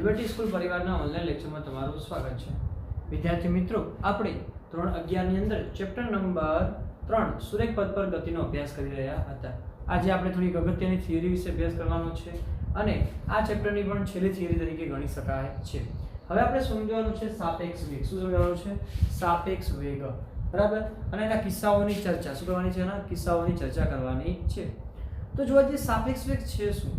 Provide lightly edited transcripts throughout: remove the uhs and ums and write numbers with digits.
Liberty school પરિવારના online લેક્ચરમાં તમારું સ્વાગત છે। વિદ્યાર્થી મિત્રો, આપણે ધોરણ 11 ની અંદર ચેપ્ટર નંબર 3 સુરેખ પદ પર ગતિનો અભ્યાસ કરી રહ્યા હતા। આજે આપણે થોડી અગત્યની થિયરી વિશે અભ્યાસ કરવાનો છે અને આ ચેપ્ટરની પણ છેલ્લી થિયરી તરીકે ગણી શકાય છે। હવે આપણે સમજવાનું છે સાપેક્ષ વેગ। શું સમજવાનું છે? સાપેક્ષ વેગ, બરાબર। અને એના કિસ્સાઓની ચર્ચા શું કરવાની છે? એના કિસ્સાઓની ચર્ચા કરવાની છે। તો જો આજે સાપેક્ષ વેગ છે શું,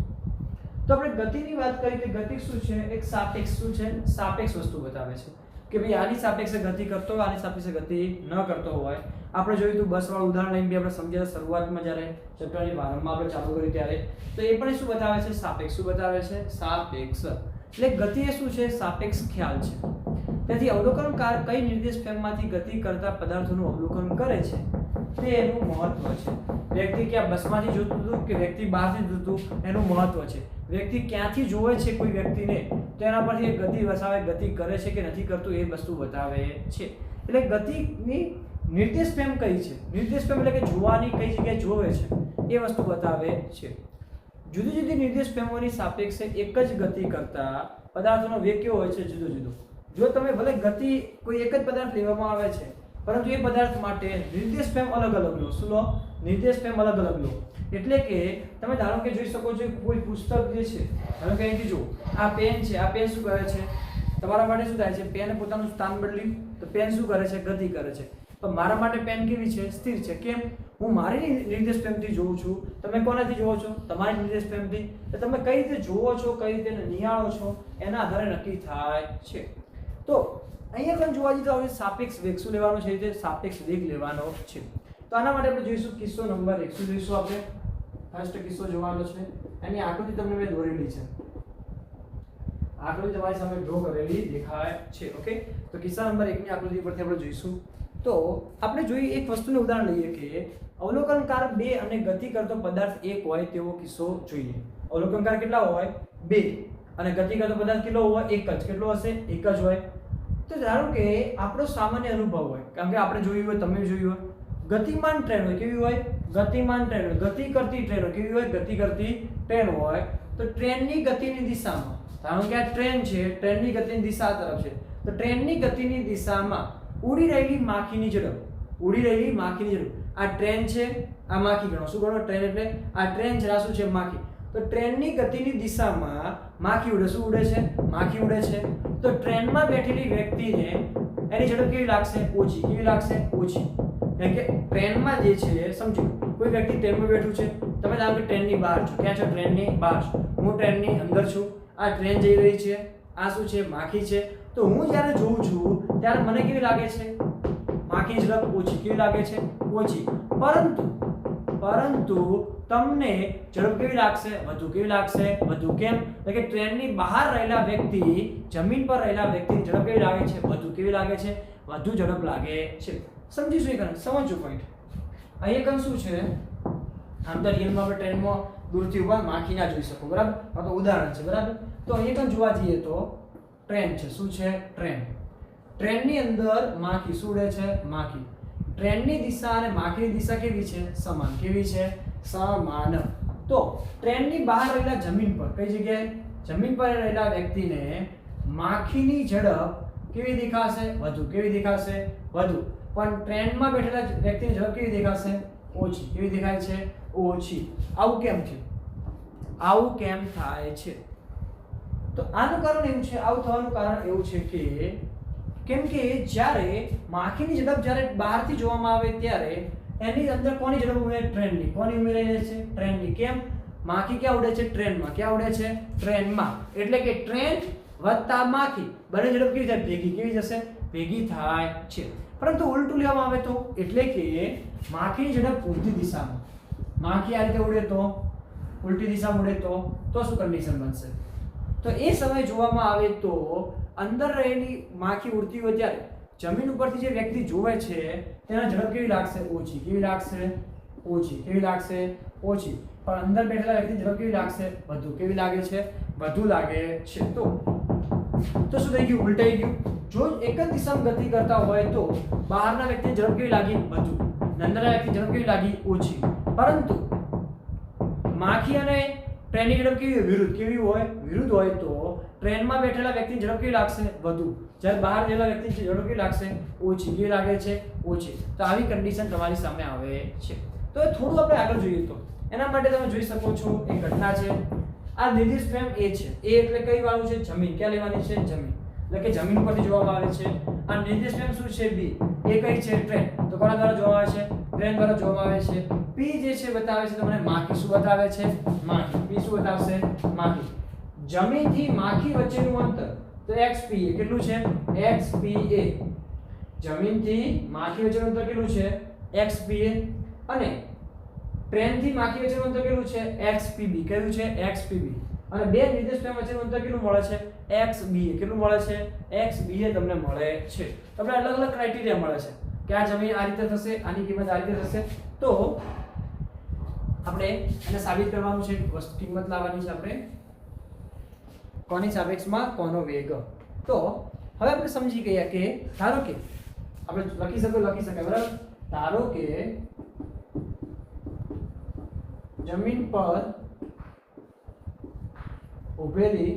તો આપણે ગતિની વાત કરી કે ગતિ શું છે? એક સાપેક્ષ શું છે? સાપેક્ષ વસ્તુ બતાવે છે કે ભાઈ આની સાપેક્ષે ગતિ કરતો હોય, આની સાપેક્ષે ગતિ ન કરતો હોય। આપણે જોયું હતું બસ વાળું ઉદાહરણ લઈને બી આપણે સમજ્યા શરૂઆતમાં જ્યારે ચેપ્ટરની પ્રારંભમાં આપણે ચાલુ કર્યું ત્યારે, તો એ પણ શું બતાવે છે? સાપેક્ષ। શું બતાવે છે? સાપેક્ષ। એટલે ગતિ એ શું છે? સાપેક્ષ ખ્યાલ છે। તેથી અવલોકનકાર કઈ નિર્દેશ ફ્રેમમાંથી ગતિ કરતા પદાર્થોનું અવલોકન કરે છે તે એનું મહત્વ છે। વ્યક્તિ ક્યાં બસમાંથી જોતું હતું કે વ્યક્તિ બહારથી જોતું એનું મહત્વ છે। વ્યક્તિ ક્યાંથી જોવે છે કોઈ વ્યક્તિને તો એના પરથી એ ગતિ વસાવે, ગતિ કરે છે કે નથી કરતું એ વસ્તુ બતાવે છે। એટલે ગતિની નિર્દેશ ફ્રેમ કઈ છે? નિર્દેશ ફ્રેમ એટલે કે જોવાની કઈ જગ્યાએ જોવે છે એ વસ્તુ બતાવે છે। જુદી જુદી નિર્દેશ ફ્રેમોની સાપેક્ષે એક જ ગતિ કરતા પદાર્થોનો વેગ કેવો હોય છે? જુદો જુદો। જો તમે ભલે ગતિ કોઈ એક જ પદાર્થ લેવામાં આવે છે પરંતુ એ પદાર્થ માટે નિર્દેશ ફ્રેમ અલગ અલગ લો। શું લો? નિર્દેશ ફ્રેમ અલગ અલગ લો। એટલે કે તમે ધારો કે જોઈ શકો છો કોઈ પુસ્તક જે છે, ધારો કે અહીંથી જો આ પેન છે, આ પેન શું કરે છે? તમારા માટે શું થાય છે? પેને પોતાનું સ્થાન બદલ્યું તો પેન શું કરે છે? ગતિ કરે છે। પણ મારા માટે પેન કેવી છે? સ્થિર છે। કેમ? હું મારી નિર્દેશ ફ્રેમથી જોઉં છું, તમે કોનાથી જોવો છો? તમારી નિર્દેશ ફ્રેમથી। તો તમે કઈ રીતે જોવો છો, કઈ રીતે નિહાળો છો એના આધારે નક્કી થાય છે। તો અહીંયા પણ જોવા જઈએ તો હવે સાપેક્ષ વેગ શું લેવાનો છે? તે સાપેક્ષ વેગ લેવાનો છે। તો આના માટે આપણે જોઈશું કિસ્સો નંબર 1 શું જોઈશું આપણે? ફર્સ્ટ કિસ્સો જોવાનો છે। એની આકૃતિ તમને મેં દોરેલી છે, આકૃતિ તમારી સામે ડ્રો કરેલી દેખાય છે। ઓકે, તો કિસ્સા નંબર 1 ની આકૃતિ પરથી આપણે જોઈશું। તો આપણે જોઈએ એક વસ્તુનું ઉદાહરણ લઈએ કે અવલોકનકાર 2 અને ગતિ કરતો પદાર્થ 1 હોય તેવો કિસ્સો જોઈએ। અવલોકનકાર કેટલા હોય? 2 અને ગતિ કરતો પદાર્થ કેટલો હોય? 1 જ। કેટલો હશે? 1 જ હોય। તો ધારો કે આપણો સામાન્ય અનુભવ હોય, કારણ કે આપણે જોયું હોય, તમે જોયું હોય, ગતિમાન ટ્રેન હોય। કેવી હોય? ગતિમાન ટ્રેન હોય। ગતિ કરતી ટ્રેન હોય। કેવી હોય? ગતિ કરતી ટ્રેન હોય। તો ટ્રેનની ગતિની દિશામાં, ધારો કે આ ટ્રેન છે, ટ્રેનની ગતિની દિશા આ તરફ છે, તો ટ્રેનની ગતિની દિશામાં ઉડી રહેલી માખીની ઝડપ, ઉડી રહેલી માખીની ઝડપ, આ ટ્રેન છે, આ માખી ગણો। શું ગણો? ટ્રેન એટલે આ ટ્રેન છે, આ શું છે? માખી। તો ટ્રેનની ગતિની દિશામાં માખી ઉડે। શું ઉડે છે? માખી ઉડે છે। તો ટ્રેનમાં બેઠેલી વ્યક્તિને એની ઝડપ કેવી લાગશે? ઓછી। કેવી લાગશે? ઓછી। કારણ કે ટ્રેનમાં જે છે, સમજો કોઈ વ્યક્તિ ટ્રેનમાં બેઠું છે, તમે ધારો કે ટ્રેનની બહાર છો। ક્યાં છો? ટ્રેનની બહાર છો। હું ટ્રેનની અંદર છું, આ ટ્રેન જઈ રહી છે, આ શું છે? માખી છે। તો હું જ્યારે જોઉં છું ત્યારે મને કેવી લાગે છે? માખીની ઝડપ ઓછી। કેવી લાગે છે? ઓછી। પરંતુ તમને ઝડપ કેવી લાગશે? વધુ। કેવી લાગશે? વધુ। કેમ? એટલે કે ટ્રેનની બહાર રહેલા વ્યક્તિ, જમીન પર રહેલા વ્યક્તિની ઝડપ કેવી લાગે છે? વધુ। કેવી લાગે છે? વધુ ઝડપ લાગે છે। સમજીશું? એ કારણ સમજો પોઈન્ટ અહીંયા કામ શું છે? આમ તો રિયલમાં આપણે ટ્રેનમાં દૂરથી ઉભા માખી ના જોઈ શકો, બરાબર? આ તો ઉદાહરણ છે, બરાબર? તો અહીંયા કામ જોવા જઈએ તો ટ્રેન છે। શું છે? ટ્રેન। ટ્રેનની અંદર માખી શું ઉડે છે? માખી। ટ્રેનની દિશા અને માખીની દિશા કેવી છે? સમાન। કેવી છે? સમાન। તો ટ્રેનની બહાર રહેલા જમીન પર, કઈ જગ્યાએ? જમીન પર રહેલા વ્યક્તિને માખીની ઝડપ કેવી દેખાશે? વધુ। કેવી દેખાશે? વધુ। પણ ટ્રેનમાં બેઠેલા વ્યક્તિની ઝડપ કેવી દેખાશે? ઓછી। કેવી દેખાય છે? ઓછી। આવું કેમ થયું? આવું કેમ થાય છે? તો આનું કારણ એવું છે, આવું થવાનું કારણ એવું છે કે કેમ કે જ્યારે માખીની ઝડપ જ્યારે બહારથી જોવામાં આવે ત્યારે એની અંદર કોની ઝડપ ઉમેરે? ટ્રેનની। કોની ઉમેરાઈ જાય છે? ટ્રેનની। કેમ? માખી ક્યાં ઉડે છે? ટ્રેનમાં। ક્યાં ઉડે છે? ટ્રેનમાં। એટલે કે ટ્રેન વત્તા માખી બંને ઝડપ કેવી થાય? ભેગી। કેવી જશે? ભેગી થાય છે। પરંતુ ઉલટું લેવામાં આવે તો, એટલે કે માખીની ઝડપ ઉલટી દિશામાં, માખી આ રીતે ઉડે તો, ઉલટી દિશામાં ઉડે તો શું કન્ડિશન બનશે? તો એ સમય જોવામાં આવે તો અંદર રહેલી માખી ઉડતી હોય ત્યારે જમીન ઉપરથી જે વ્યક્તિ જોવે છે તેના ઝડપ કેવી લાગશે? ઓછી। કેવી લાગશે? ઓછી। કેવી લાગશે? ઓછી। પણ અંદર બેઠેલા વ્યક્તિ ઝડપ કેવી લાગશે? વધુ। કેવી લાગે છે? વધુ લાગે છે। તો શું થઈ ગયું? ઉલટાઈ ગયું। જો એક જ દિશામાં ગતિ કરતા હોય તો બહારના વ્યક્તિની ઝડપ કેવી લાગી? વધુ। અંદરના વ્યક્તિની ઝડપ કેવી લાગી? ઓછી। પરંતુ માખી અને ટ્રેનની ઝડપ કેવી વિરુદ્ધ, કેવી હોય? વિરુદ્ધ હોય તો ટ્રેનમાં બેઠેલા વ્યક્તિની ઝડપ કેવી લાગશે? વધુ. જ્યારે બહાર ગયેલા વ્યક્તિની ઝડપ કેવી લાગશે? ઓછી. કેવી લાગે છે? ઓછી. તો આવી કન્ડિશન તમારી સામે આવે છે. તો થોડું આપણે આગળ જોઈએ તો એના માટે તમે જોઈ શકો છો એક ઘટના છે. આ નિર્દેશ ફ્રેમ A છે. A એટલે કઈ વાળું છે? જમીન. ક્યાં લેવાની છે? જમીન. એટલે કે જમીન પરથી જોવામાં આવે છે. આ નિર્દેશ ફ્રેમ શું છે? B. એ કઈ છે? ટ્રેન. તો કોના દ્વારા જોવામાં આવે છે? ટ્રેન દ્વારા જોવામાં આવે છે. P જે છે બતાવે છે તમને માખી. શું બતાવે છે? માખી. P શું બતાવશે? માખી. જમીનથી માખી વચ્ચેનું અંતર તો XPA કેટલું છે? XPA. જમીનથી માખી વચ્ચેનું અંતર કેટલું છે? XPA. અને ટ્રેનથી માખી વચ્ચેનું અંતર કેટલું છે? XPB. કયું છે? XPB. અને બે નિર્દેશ ફ્રેમ વચ્ચેનું અંતર કેટલું મળે છે? XBA. કેટલું મળે છે? XBA તમને મળે છે. તમને અલગ અલગ ક્રાઇટેરિયા મળે છે કે આ જમીન આ રીતે થશે, આની કિંમત આ રીતે થશે. તો આપણે એને સાબિત કરવાનું છે, કિંમત લાવવાની છે આપણે કોની સાપેક્ષમાં કોનો વેગ. તો હવે આપણે સમજી ગયા કે ધારો કે આપણે લખી શકાય બરાબર. ધારો કે જમીન પર ઉભેલી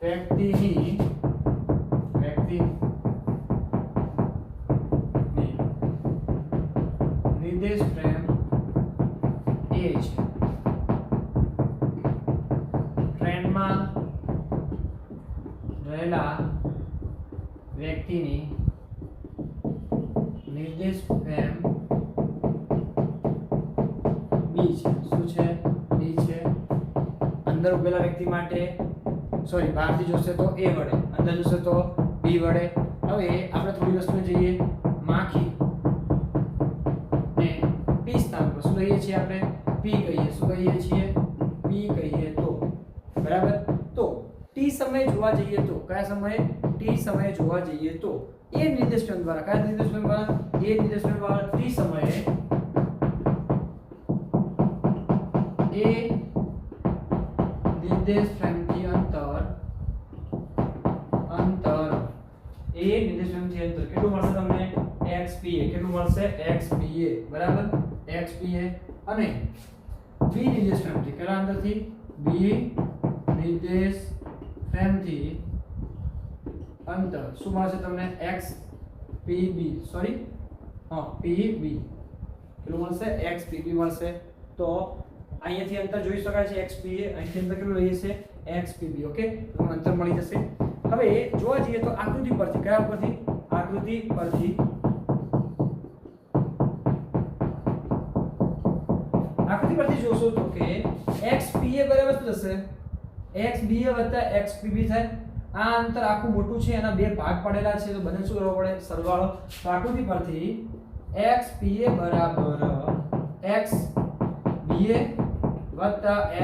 વ્યક્તિની નિર્દેશ ફ્રેમ A છે. ટ્રેનમાં રહેલા વ્યક્તિની નિર્દેશ ફ્રેમ B છે. શું છે? B છે. અંદર ઉભેલા વ્યક્તિ માટે બહારથી જોશે તો A વડે, અંદર જોશે તો B વડે. હવે આપણે થોડી વસ્તુને જોઈએ. માખી ને P સ્થાન પર શું લઈએ છીએ આપણે? P કહીએ. શું કહીએ છીએ? P કહીએ તો બરાબર. તો T સમય જોવા જઈએ તો કયા સમયે? T સમયે જોવા જઈએ તો એ નિર્દેશ ફ્રેમ દ્વારા કયા નિર્દેશ ફ્રેમ દ્વારા? એ નિર્દેશ ફ્રેમ દ્વારા T સમયે એ નિર્દેશ ફ્રેમથી અંતર એ નિર્દેશ ફ્રેમથી અંતર કેટલું મળશે તમને? XPA. કેટલું મળશે? XPA. બરાબર. XPA. અને B નિર્દેશ ફ્રેમથી કેટલા અંતરથી? B નિર્દેશ ફ્રેમથી અંતર શું મળશે તમને? XPB. PB. કેટલું મળશે? XPB મળશે. તો અહીંયાથી અંતર જોઈ શકાય છે XPA. અહીંથી અંતર કેટલું લઈએ છે? XPB. ઓકે, તો અંતર મળી જશે. હવે જોવા જઈએ તો આકૃતિ પરથી કયા પરથી? આકૃતિ પરથી જોશો તો કે XPA બરાબર શું થશે? XBA + XPB થાય. આ અંતર આખું મોટું છે, એના બે ભાગ પડેલા છે, તો બંને શું કરવો પડે? સરવાળો. તો આકૃતિ પરથી XPA બરાબર XBA +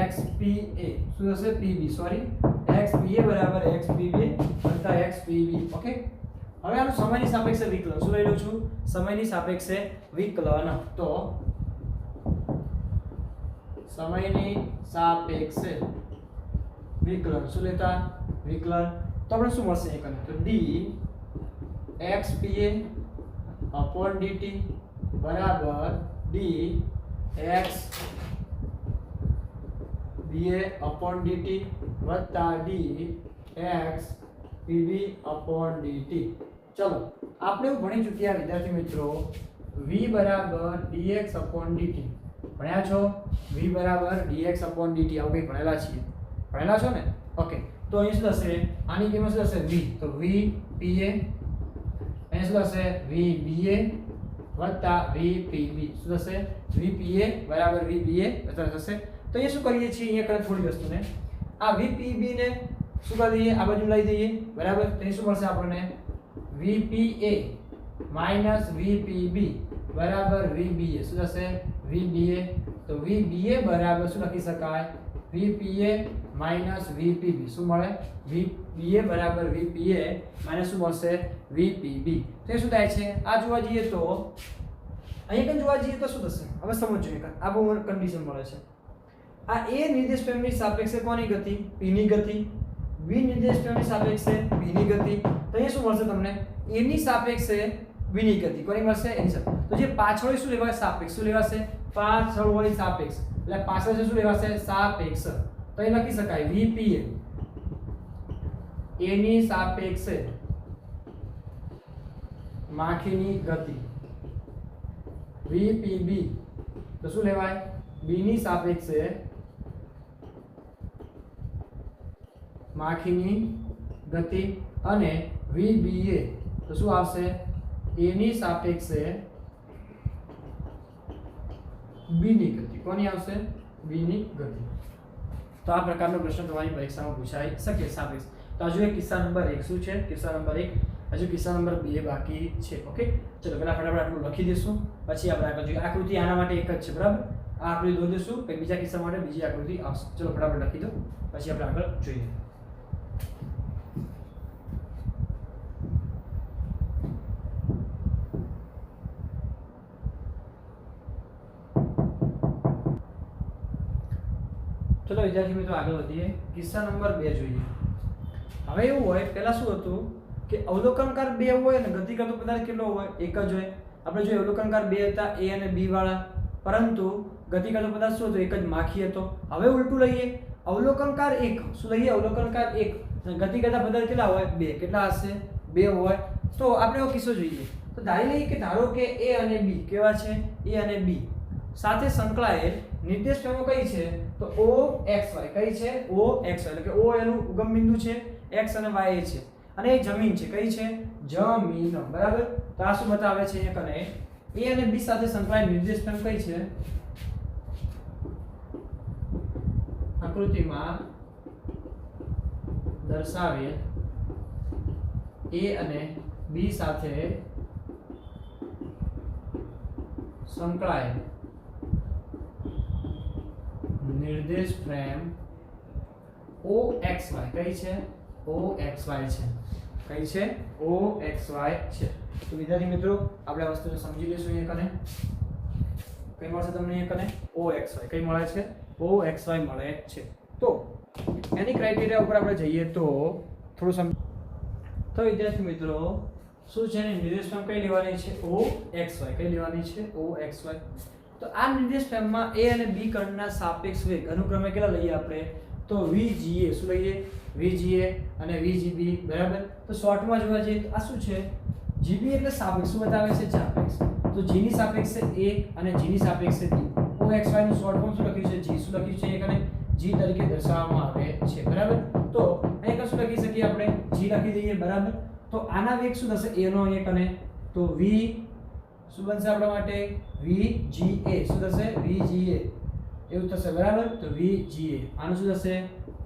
XPA શું થશે? PB. XPA બરાબર XBB + XPB. ઓકે, હવે આનું સમયની સાપેક્ષે વિકલન શું લઈ લઉં છું? સમયની સાપેક્ષે વિકલન. તો સમયની સાપેક્ષે વિકલન શું લેતા? વિકલન. તો આપણે શું મળશે? તો D XPA / DT બરાબર D XBA / DT વત્તા D XPB / DT. ચલો, આપણે એવું ભણી ચૂક્યા વિદ્યાર્થી મિત્રો V બરાબર dx / dt. ભણ્યા છો? V બરાબર dx / dt. આવું કંઈ ભણેલા છીએ? ભણેલા છો ને? ઓકે, તો અહીં શું થશે? આની કિંમત શું થશે? V. તો VPA. અહીં શું થશે? VBA વત્તા VPB. શું થશે? VPA બરાબર VBA બરાબર થશે. તો એ શું કરીએ છીએ? અહીંયા કરે થોડી વસ્તુને આ VPB ને શું કરી દઈએ? આ બાજુ લઈ દઈએ બરાબર. તો એ શું મળશે આપણને? VPA - VPB બરાબર VBA. શું થશે? VBA. તો VBA બરાબર શું લખી શકાય? VPA - VPB. શું મળે? VBA બરાબર VPA - શું મળશે? VPB. તો એ શું થાય છે? આ જોવા જઈએ તો અહીંયા પણ જોવા જઈએ તો શું થશે? હવે સમજો એક આ બહુ કન્ડિશન મળે છે. આ A નિર્દેશ ફ્રેમની સાપેક્ષે કોની ગતિ? P ની ગતિ. B નિર્દેશ ફ્રેમની સાપેક્ષે B ની ગતિ. તો અહીંયા શું મળશે તમને? A ની સાપેક્ષે B ની ગતિ. કોની મળશે? એની સાથે. તો જે પાછળ હોય શું લેવાશે? સાપેક્ષ. શું લેવાશે? પાછળ હોય સાપેક્ષ. એટલે પાછળ શું લેવાશે? સાપેક્ષ. તો એ લખી શકાય VPA A ની સાપેક્ષે માખીની ગતિ, VPB તો શું લેવાય B ની સાપેક્ષે માખીની ગતિ, અને VBA તો શું આવશે A ની સાપેક્ષે B ની ગતિ. કોની આવશે B ની ગતિ. તો આ પ્રકારનો પ્રશ્ન તમારી પરીક્ષામાં પૂછાઈ શકે સાપેક્ષ. તો હજુ એક કિસ્સા નંબર 1 શું છે, કિસ્સા નંબર 1, હજુ કિસ્સા નંબર 2 બાકી છે. ઓકે, ચલો પહેલા ફટાફટ આટલું લખી દઈશું, પછી આપણે આગળ જોઈએ. આકૃતિ આના માટે એક જ છે, બરાબર. આ આકૃતિ દોરી દઈશું, પછી બીજા કિસ્સા માટે બીજી આકૃતિ આવશે. ચલો ફટાફટ લખી દો, પછી આપણે આગળ જોઈએ. ચલો વિદ્યાર્થી મિત્રો આગળ વધીએ. કિસ્સા નંબર 2 જોઈએ. હવે એવું હોય, પહેલા શું હતું કે અવલોકનકાર 2 હોય અને ગતિ કરતો પદાર્થ કેટલો હોય, એક જ હોય. આપણે જો અવલોકનકાર 2 હતા A અને B વાળા, પરંતુ ગતિ કરતો પદાર્થ શું હતો, એક જ માખી હતો. હવે ઉલટું લઈએ, અવલોકનકાર 1 શું લઈએ, અવલોકનકાર 1 અને ગતિ કરતા પદાર્થ કેટલા હોય, 2. કેટલા હશે, 2 હોય. તો આપણે એવો કિસ્સો જોઈએ. તો ધારી લઈએ કે ધારો કે A અને B કેવા છે, A અને B સાથે સંકળાયેલ નિર્દેશ ફ્રેમો કઈ છે, તો OXY કઈ છે, OXY એટલે કે O એનું ઉગમ બિંદુ છે, X અને Y એ છે, અને એ જમીન છે, કઈ છે, જમીન, બરાબર. તો આ શું બતાવે છે, એક અને A અને B સાથે સંકળાયેલ નિર્દેશ ફ્રેમ કઈ છે, આકૃતિમાં દર્શાવેલ A અને B સાથે સંકળાયેલ નિર્દેશ ફ્રેમ OXY કઈ છે, OXY છે, કઈ છે, OXY છે. તો વિદ્યાર્થી મિત્રો આપણે આ વસ્તુને સમજી લઈશું. અહીંયા કને કઈ મળશે તમને, અહીંયા કને OXY કઈ મળે છે, OXY મળે છે. તો એની ક્રાઇટેરિયા ઉપર આપણે જઈએ તો થોડું સમજ. તો વિદ્યાર્થી મિત્રો શું છે, નિર્દેશ ફ્રેમ કઈ લેવાની છે, OXY કઈ લેવાની છે, OXY. તો આ નિર્દેશ ફ્રેમમાં A અને B કર્ણના સાપેક્ષ વેગ અનુક્રમે કેટલા લઈએ આપણે, તો VGA શું લઈએ, VGA અને VGB, બરાબર. તો શોર્ટમાં જોવા જઈએ તો આ શું છે, GB એટલે સાપેક્ષ, શું બતાવે છે, સાપેક્ષ. તો G ની સાપેક્ષે A અને G ની સાપેક્ષે B. OXY નું શોર્ટ ફોર્મ શું લખ્યું છે, G શું લખ્યું છે, એક અને G તરીકે દર્શાવવામાં આવે છે, બરાબર. તો અહીં શું લખી શકીએ આપણે, G લખી દઈએ, બરાબર. તો આના વેગ શું થશે, A નો એક અને તો V શું બનશે આપણા માટે, VGA શું થશે, VGA એવું થશે, બરાબર. તો VGA આનું શું થશે,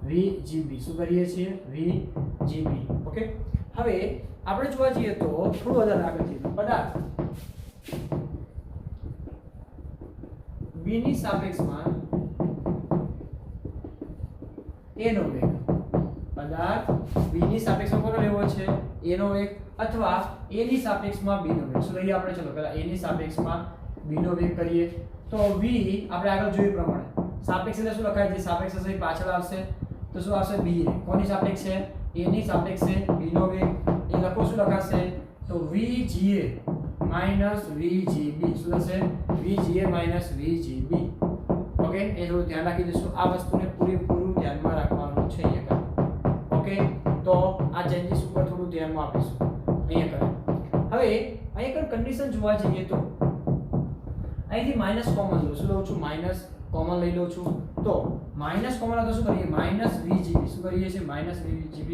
VGB શું કરીએ છીએ, VGB. ઓકે, હવે આપણે જોવા જઈએ તો થોડું વધારે આગળ જઈએ. પદાર્થ B ની સાપેક્ષમાં A નો વેગ, પદાર્થ B ની સાપેક્ષમાં કોનો લેવો છે, A નો વેગ, અથવા A ની સાપેક્ષમાં B નો વેગ. શું લઈએ આપણે, ચલો પહેલા A ની સાપેક્ષમાં B નો વેગ કરીએ. તો V આપણે આગળ જોયું પ્રમાણે સાપેક્ષ એટલે શું લખાય છે, સાપેક્ષ હશે પાછળ આવશે, તો શું આવશે, BA. કોની સાપેક્ષ છે, A ની સાપેક્ષે B નો વેગ. એ લખો શું લખાશે, તો VGA VGB શું થશે, VGA VGB. ઓકે, એ થોડું ધ્યાન રાખી દઈશું. આ વસ્તુને પૂરેપૂરું ધ્યાનમાં રાખવાનું છે અહીંયા. ઓકે, તો આ ચેન્જીસ ઉપર થોડું ધ્યાનમાં આપીશું અહીંયા. હવે અહીંયા કન્ડિશન જોવા જઈએ તો અહીંથી માઈનસ કોમન લઉં, શું લઉં છું, માઈનસ કોમન લઈ લઉં છું. તો માઈનસ કોમન તો શું કરીએ, -VGB શું કરીએ છીએ, -VGB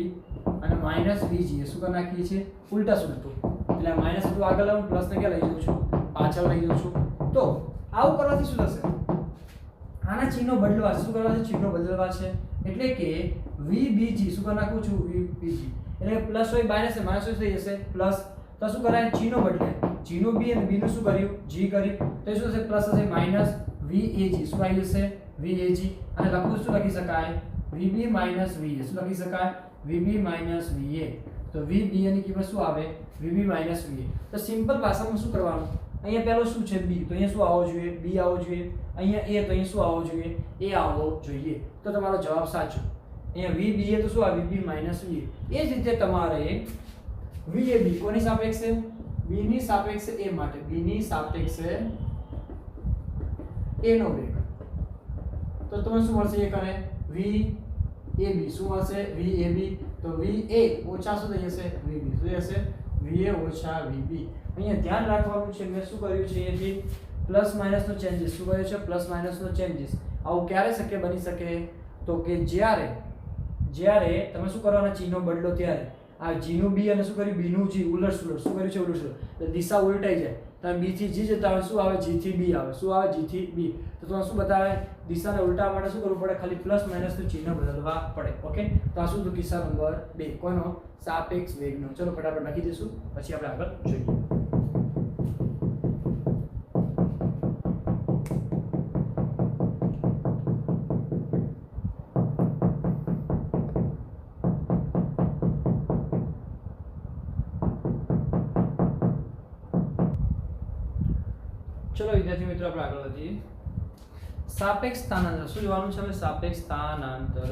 અને -VGA શું કરી નાખીએ છીએ, ઉલટા સુલટું. એટલે માઈનસ ટુ આગળ લાવું, પ્લસ ને ક્યાં લઈ જઉં છું, પાછળ લઈ જઉં છું. તો આવું કરવાથી શું થશે, આના ચિહ્નો બદલવા, શું કરવા છે, ચિહ્નો બદલવા છે. એટલે કે VBG શું કરી નાખું છું, VBG એટલે પ્લસ હોય માઈનસ છે, માઈનસ થઈ જશે પ્લસ. તો શું કરાય, ચિહ્નો બદલે, ચિહ્નો B અને B નું શું કર્યું, G કર્યું. તો શું થશે, પ્લસ થશે -VAG શું આવી જશે, VAG. અને લખવું શું લખી શકાય, VB VA શું લખી શકાય, VB VA. તો VBA ની કિંમત શું આવે, VB VA. તો સિમ્પલ ભાષામાં શું કરવાનું, અહીંયા પહેલો શું છે, B, તો અહીંયા શું આવવો જોઈએ, B આવવો જોઈએ. અહીંયા A, તો અહીંયા શું આવવો જોઈએ, A આવવો જોઈએ. તો તમારો જવાબ સાચો. અહીંયા VBA તો શું આવે, VB VA. એ જ રીતે તમારે VAB કોની સાપેક્ષે, B ની સાપેક્ષે A માટે, B ની સાપેક્ષે A નો વેગ. તો તમને શું મળશે, એક અને VAB શું હશે VAB તો VA ઓછા શું થઈ જશે VB શું થશે VA ઓછા VB અહીંયા ધ્યાન રાખવાનું છે મેં શું કર્યું છે અહીંથી પ્લસ માઈનસ નો ચેન્જીસ શું કર્યું છે પ્લસ માઈનસ નો ચેન્જીસ આવું ક્યારે શક્ય બની શકે તો કે જ્યારે તમે શું કરવાના ચિહ્નો બદલો ત્યારે આ G નું B અને શું કર્યું B નું G ઉલટ સુલટ શું કર્યું છે ઉલટ સુલટ તો દિશા ઉલટાઈ જાય તમે B થી G જતા હોય શું આવે G થી B આવે શું આવે G થી B તો તમને શું બતાવે દિશાને ઉલટાવવા માટે શું કરવું પડે ખાલી પ્લસ માઈનસ નું ચિહ્ન બદલવા પડે ઓકે તો આ શું તો કિસ્સા નંબર 2 કોનો સાપેક્ષ વેગનો ચલો ફટાફટ લખી દઈશું પછી આપણે આગળ જોઈએ ચલો વિદ્યાર્થી મિત્રો આપણે આગળ વધીએ સાપેક્ષ સ્થાનાંતર શું જોવાનું છે હવે સાપેક્ષ સ્થાનાંતર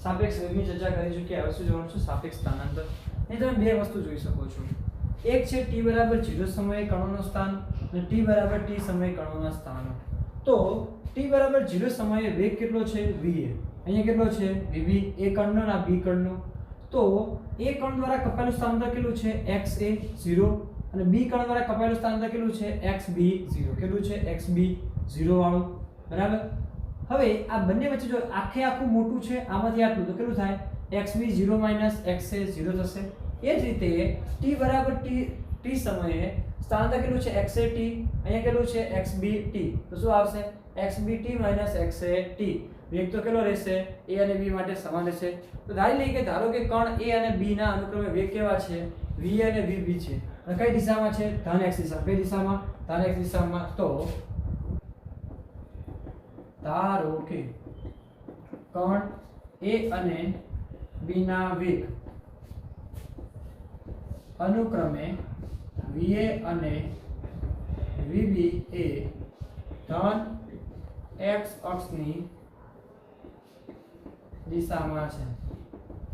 સાપેક્ષ વેગની ચર્ચા કરી ચૂક્યા હવે શું જોવાનું છે સાપેક્ષ સ્થાનાંતર અહીં તમે બે વસ્તુ જોઈ શકો છો એક છે t બરાબર 0 સમયે કણોનું સ્થાન અને t બરાબર t સમયે કણોના સ્થાનો તો t બરાબર 0 સમયે વેગ કેટલો છે va અહીંયા કેટલો છે vb a કણનો અને b કણનો તો a કણ દ્વારા કપાયેલું સ્થાનાંતર કેટલું છે x a 0 અને b કણ દ્વારા કપાયેલું સ્થાનાંતર કેટલું છે xb 0 કેટલું છે xb 0 વાળું બરાબર હવે આ બંને વચ્ચે જો આખું મોટું છે આમાંથી આટલું તો કેટલું થાય xb 0 xa 0 થશે એ જ રીતે t બરાબર t સમયે સ્થાનાંતર કેટલું છે xa t અહીંયા કેટલું છે xb t તો શું આવશે xb t xa t વેગ તો કેટલો રહેશે a અને b માટે સમાન રહેશે તો ધારી લઈએ કે ધારો કે કણ a અને b ના અનુક્રમે વેગ કેવા છે v અને vb છે અને કઈ દિશામાં છે ધન x દિશા કઈ દિશામાં ધન x દિશામાં તો ધારો કે કણ a અને b ના વેગ અનુક્રમે va અને vb એ ધન x અક્ષની દિશામાં છે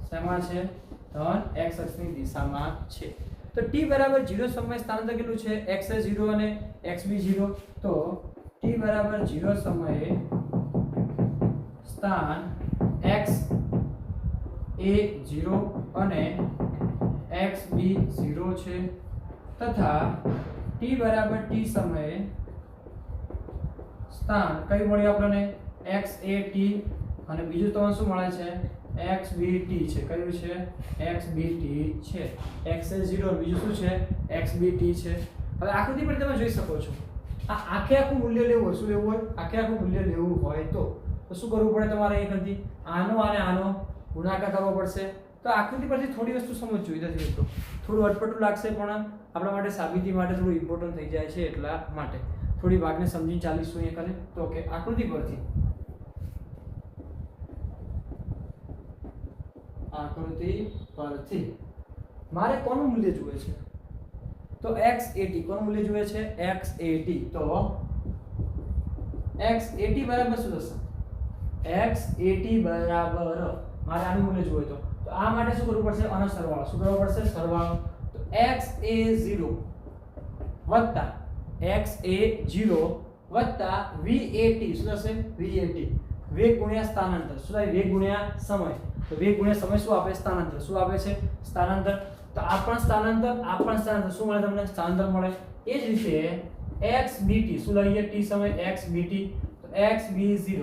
શેમાં છે ધન x અક્ષની દિશામાં છે તો t બરાબર 0 સમયે સ્થાનાંતર કેટલું છે x એ 0 અને xb 0 તો t બરાબર 0 સમયે સ્થાન x a 0 અને xb 0 છે તથા t બરાબર t સમયે સ્થાન કઈ મળ્યું આપણને x a t અને બીજું તમને શું મળે છે xbt છે કયું છે xbt છે x એ 0 બીજું શું છે xbt છે હવે આકૃતિ પર તમે જોઈ શકો છો આ આખું મૂલ્ય લેવું શું લેવું હોય આખું મૂલ્ય લેવું હોય તો શું કરવું પડે તમારે અહીંથી આનો અને આનો ગુણાકાર કરવો પડશે તો આકૃતિ પરથી થોડી વસ્તુ સમજજો વિદ્યાર્થી મિત્રો થોડું અટપટું લાગશે પણ આપણા માટે સાબિતી માટે થોડું ઇમ્પોર્ટન્ટ થઈ જાય છે એટલા માટે થોડી વાતને સમજીને ચાલીશું અહીંયા કરે તો કે આકૃતિ પરથી મારે કોનું મૂલ્ય જોઈએ છે તો xat કોનું મૂલ્ય જોઈએ છે xat તો xat બરાબર શું થશે xat બરાબર મારે આનું મૂલ્ય જોઈએ તો આ માટે શું કરવું પડશે આનો સરવાળો શું કરવો પડશે સરવાળો તો xa0 વત્તા xa0 વત્તા vat શું થશે vat વેગ ગુણ્યા સ્થાનાંતર શું થાય વેગ ગુણ્યા સમય તો વેગ ગુણ્યા સમય શું આપે સ્થાનાંતર શું આપે છે સ્થાનાંતર તો આ પણ સ્થાનાંતર શું મળે તમને સ્થાનાંતર મળે એ જ રીતે xbt શું લઈએ t સમય xbt તો xb0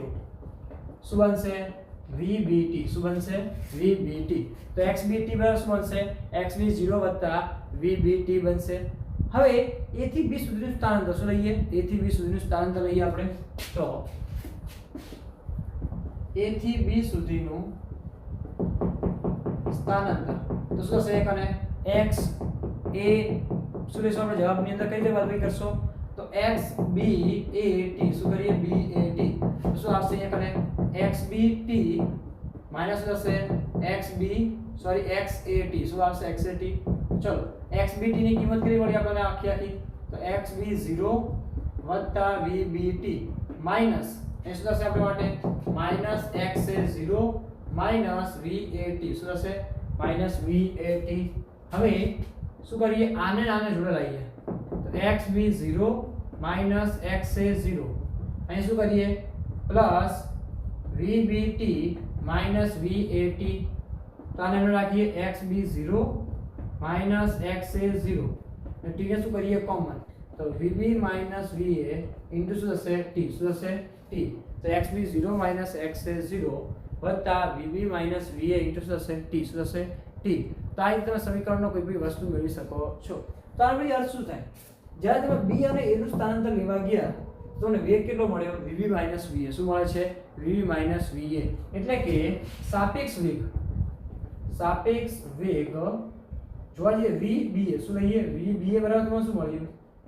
શું બનશે vbt શું બનશે vbt તો xbt બરાબર શું બનશે xb0 vbt બનશે હવે a થી b સુધીનું સ્થાનાંતર શું લઈએ a થી b સુધીનું સ્થાનાંતર લઈએ આપણે તો a થી b સુધીનું સ્થાનાંતર તો શું થશે કને x a શું લેશો આપણે જવાબની અંદર કઈ રીતે બાદબાકી કરશો તો x b a t શું કરીએ b a t તો શું આવશે અહીંયા કને x b t માઈનસ થશે x b sorry x a t શું આવશે x a t ચલો x b t ની કિંમત કેટલી મળી આપણને આખી તો x b 0 v b t minus એ શું થશે આપણા માટે minus x a 0 minus v a t શું થશે માઈનસ v a t હવે શું કરીએ આને જોડે લાવીએ તો x b 0 minus x a 0 અહીં શું કરીએ plus v b t minus VAT, તો આને આપણે રાખીએ xb 0 માઇનસ xa 0 અને t ને શું કરીએ કોમન, તો vb માઇનસ va ઇન્ટુ શું થશે t, શું થશે t, તો xb 0 માઇનસ xa 0 વત્તા vb માઇનસ va ઇન્ટુ શું થશે t, શું થશે t. તો આ રીતે તમે સમીકરણનો કોઈ બી વસ્તુ મેળવી શકો છો. તો આ બધી અર્થ શું થાય, જ્યારે તમે b અને a નું સ્થાનાંતર લેવા ગયા તો તમને વેગ કેટલો મળ્યો, vb માઇનસ va, શું મળે છે vb માઇનસ va, એટલે કે સાપેક્ષ વેગ જોવા જઈએ vba, શું લઈએ vba બરાબર તમને શું મળ્યું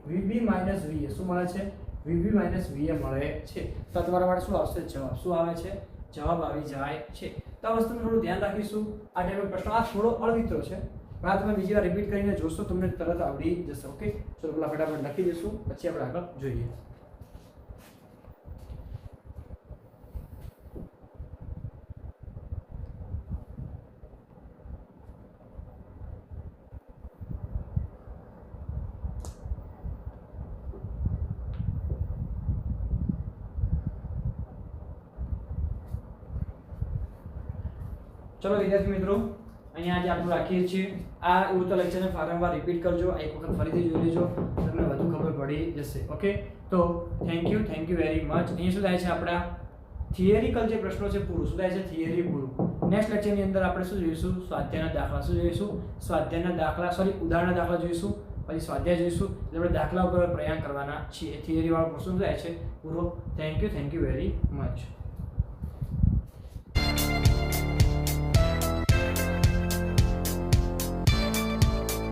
vb માઇનસ va, શું મળે છે vb માઇનસ va મળે છે. તો તમારા માટે શું આવશે જવાબ, શું આવે છે જવાબ આવી જાય છે. તો આ વસ્તુનું થોડું ધ્યાન રાખીશું. આ ટાઈપનો પ્રશ્ન આ થોડો અળવિત્રો છે, પણ આ તમે બીજી વાર રિપીટ કરીને જોશો તમને તરત આવડી જશે. ઓકે, ચલો પેલા ફટાફટ લખી દઈશું, પછી આપણે આગળ જોઈએ. ચલો વિદ્યાર્થી મિત્રો, અહીંયા આજે આપણે રાખીએ છીએ. આ એવું તો લેક્ચરને વારંવાર રિપીટ કરજો, એક વખત ફરીથી જોઈ લેજો, તમને વધુ ખબર પડી જશે. ઓકે, તો થેન્ક યુ વેરી મચ. અહીંયા શું થાય છે, આપણા થિયરિકલ જે પ્રશ્નો છે પૂરું, શું થાય છે થિયરી પૂરું. નેક્સ્ટ લેક્ચરની અંદર આપણે શું જોઈશું, સ્વાધ્યાયના દાખલા. શું જોઈશું, સ્વાધ્યાયના દાખલા, ઉદાહરણના દાખલા જોઈશું, પછી સ્વાધ્યાય જોઈશું. એટલે આપણે દાખલા ઉપર પ્રયાણ કરવાના છીએ. થિયરી વાળો પ્રશ્ન શું થાય છે પૂરો. Thank you very much.